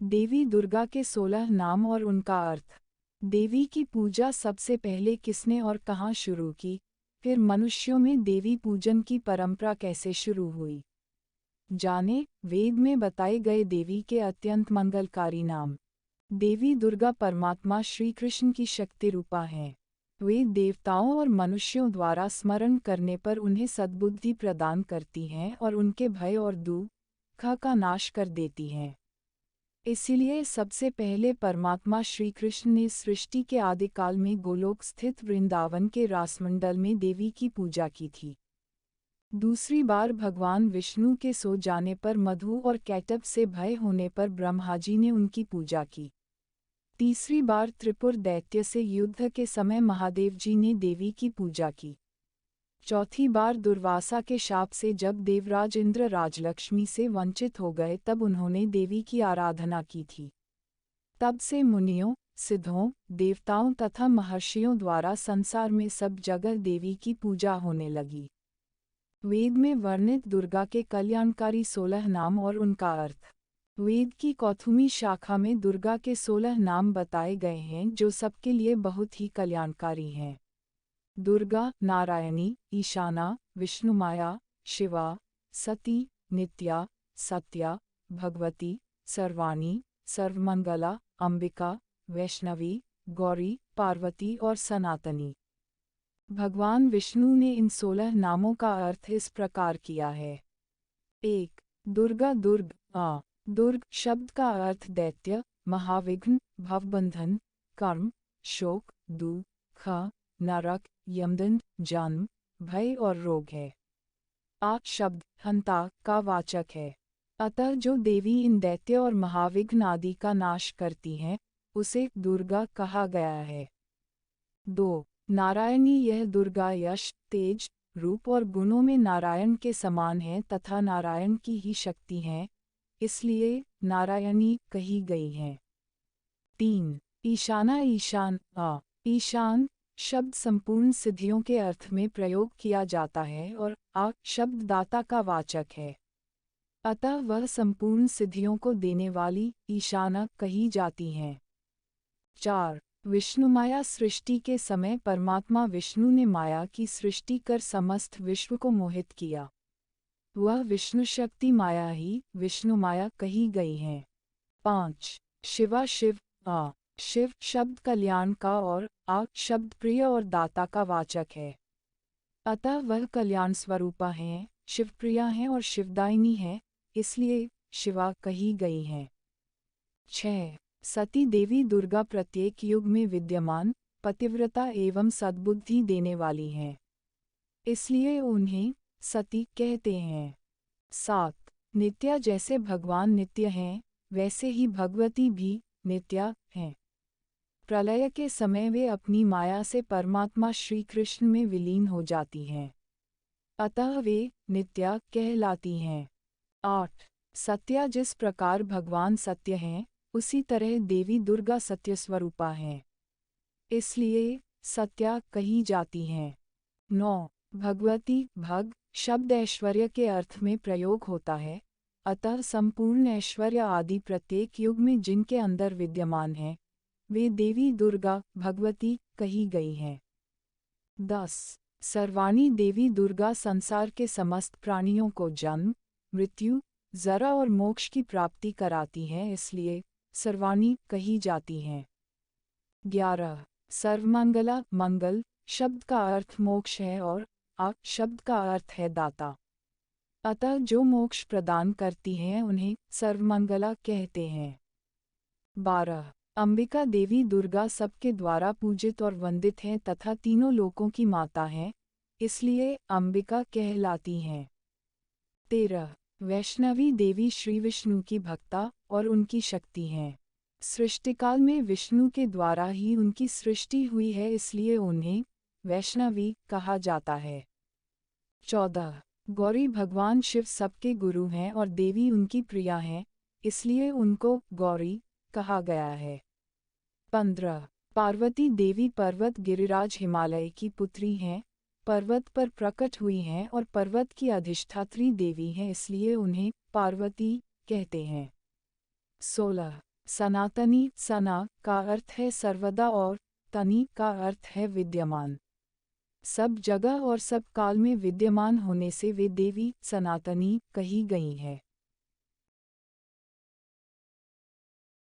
देवी दुर्गा के 16 नाम और उनका अर्थ। देवी की पूजा सबसे पहले किसने और कहाँ शुरू की? फिर मनुष्यों में देवी पूजन की परंपरा कैसे शुरू हुई? जाने, वेद में बताए गए देवी के अत्यंत मंगलकारी नाम। देवी दुर्गा परमात्मा श्री कृष्ण की शक्ति रूपा हैं। वे देवताओं और मनुष्यों द्वारा स्मरण करने पर उन्हें सद्बुद्धि प्रदान करती हैं और उनके भय और दुख का नाश कर देती हैं। इसलिए सबसे पहले परमात्मा श्री कृष्ण ने सृष्टि के आदिकाल में गोलोक स्थित वृंदावन के रासमंडल में देवी की पूजा की थी। दूसरी बार भगवान विष्णु के सो जाने पर मधु और कैटब से भय होने पर ब्रह्मा जी ने उनकी पूजा की। तीसरी बार त्रिपुर दैत्य से युद्ध के समय महादेव जी ने देवी की पूजा की। चौथी बार दुर्वासा के शाप से जब देवराज इंद्र राजलक्ष्मी से वंचित हो गए तब उन्होंने देवी की आराधना की थी। तब से मुनियों, सिद्धों, देवताओं तथा महर्षियों द्वारा संसार में सब जगह देवी की पूजा होने लगी। वेद में वर्णित दुर्गा के कल्याणकारी 16 नाम और उनका अर्थ। वेद की कौथुमी शाखा में दुर्गा के 16 नाम बताए गए हैं जो सबके लिए बहुत ही कल्याणकारी हैं। दुर्गा, नारायणी, ईशाना, विष्णुमाया, शिवा, सती, नित्या, सत्या, भगवती, सर्वाणी, सर्वमंगला, अंबिका, वैष्णवी, गौरी, पार्वती और सनातनी। भगवान विष्णु ने इन 16 नामों का अर्थ इस प्रकार किया है। 1. दुर्गा दुर्ग दुर्ग शब्द का अर्थ दैत्य, महाविघ्न, भवबंधन, कर्म, शोक, दुख, नरक, यमदंड, जन्म, भय और रोग है। शब्द हंता का वाचक है। अतः जो देवी इन दैत्य और महाविघ्न आदि का नाश करती हैं, उसे दुर्गा कहा गया है। 2. नारायणी यह दुर्गा यश, तेज, रूप और गुणों में नारायण के समान है तथा नारायण की ही शक्ति है, इसलिए नारायणी कही गई है। 3. ईशाना ईशान शब्द संपूर्ण सिद्धियों के अर्थ में प्रयोग किया जाता है और शब्द दाता का वाचक है। अतः वह संपूर्ण सिद्धियों को देने वाली ईशाना कही जाती हैं। 4. विष्णुमाया सृष्टि के समय परमात्मा विष्णु ने माया की सृष्टि कर समस्त विश्व को मोहित किया। वह विष्णु शक्ति माया ही विष्णु माया कही गई है। 5. शिवा शिव शब्द कल्याण का और शब्द प्रिय और दाता का वाचक है। अतः वह कल्याण स्वरूपा हैं, शिवप्रिया हैं और शिवदायिनी है, इसलिए शिवा कही गई हैं। 6. सती देवी दुर्गा प्रत्येक युग में विद्यमान, पतिव्रता एवं सद्बुद्धि देने वाली हैं, इसलिए उन्हें सती कहते हैं। 7. नित्या जैसे भगवान नित्य हैं, वैसे ही भगवती भी नित्या हैं। प्रलय के समय वे अपनी माया से परमात्मा श्री कृष्ण में विलीन हो जाती हैं, अतः वे नित्या कहलाती हैं। 8. सत्या जिस प्रकार भगवान सत्य हैं, उसी तरह देवी दुर्गा सत्य स्वरूपा हैं, इसलिए सत्या कही जाती हैं। 9. भगवती भग शब्द ऐश्वर्य के अर्थ में प्रयोग होता है, अतः संपूर्ण ऐश्वर्य आदि प्रत्येक युग में जिनके अंदर विद्यमान है, वे देवी दुर्गा भगवती कही गई हैं। 10. सर्वाणी देवी दुर्गा संसार के समस्त प्राणियों को जन्म, मृत्यु, जरा और मोक्ष की प्राप्ति कराती हैं, इसलिए सर्वाणी कही जाती हैं। 11. सर्वमंगला मंगल शब्द का अर्थ मोक्ष है और शब्द का अर्थ है दाता, अतः जो मोक्ष प्रदान करती हैं उन्हें सर्वमंगला कहते हैं। 12. अंबिका देवी दुर्गा सबके द्वारा पूजित और वंदित हैं तथा तीनों लोकों की माता हैं, इसलिए अंबिका कहलाती हैं। 13. वैष्णवी देवी श्री विष्णु की भक्ता और उनकी शक्ति हैं। सृष्टिकाल में विष्णु के द्वारा ही उनकी सृष्टि हुई है, इसलिए उन्हें वैष्णवी कहा जाता है। 14. गौरी भगवान शिव सबके गुरु हैं और देवी उनकी प्रिया हैं, इसलिए उनको गौरी कहा गया है। 15. पार्वती देवी पर्वत गिरिराज हिमालय की पुत्री हैं, पर्वत पर प्रकट हुई हैं और पर्वत की अधिष्ठात्री देवी हैं, इसलिए उन्हें पार्वती कहते हैं। 16. सनातनी, सना का अर्थ है सर्वदा और तनी का अर्थ है विद्यमान। सब जगह और सब काल में विद्यमान होने से वे देवी सनातनी कही गई हैं।